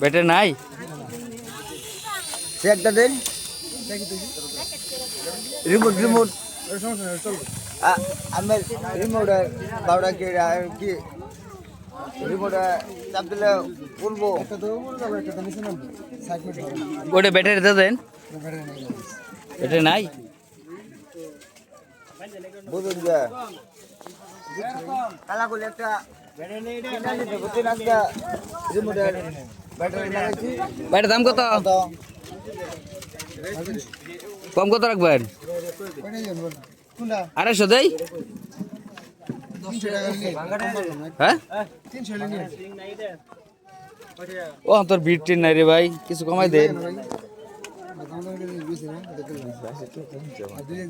battery নাই একটা দেন remote remote আমার রিমোট বাউডা কি রিমোট চাপ দিলে বলবো ওটা ব্যাটারি দেন ব্যাটারি নাই বুঝুন যে কালা করলে একটা রিমোটের ব্যাটারি লাগাইছি ব্যাটার দাম কত কম কত রাখবেন 250 দেই হ্যাঁ ও তোর ভিড় টিন নাই রে ভাই কিছু কমাই দে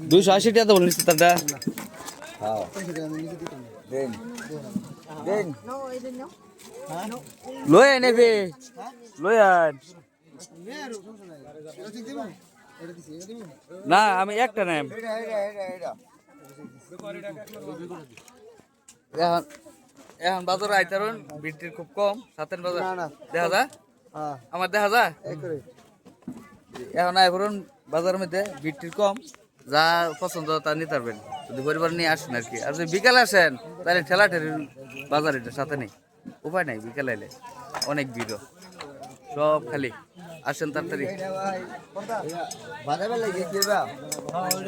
280 টাকা তো বলিস তারটা দেন দেন লয়ে নেবে লয়ে আন না আমি একটা নেম এখন এখন বাজারে আইতারুন বিটির খুব কম সাতেন বাজার দেখা যা আমার দেখা যা এখন আইবরুন বাজারের মধ্যে বিটির কম যা পছন্দ তা নিতে পারবেন যদি পরিবার নিয়ে আসেন আর কি আর যদি বিকালে আসেন তাহলে ঠেলা ঠেলি বাজার এটা সাথে নেই উপায় নাই বিকালে এলে অনেক ভিড় সব খালি আসেন তাড়াতাড়ি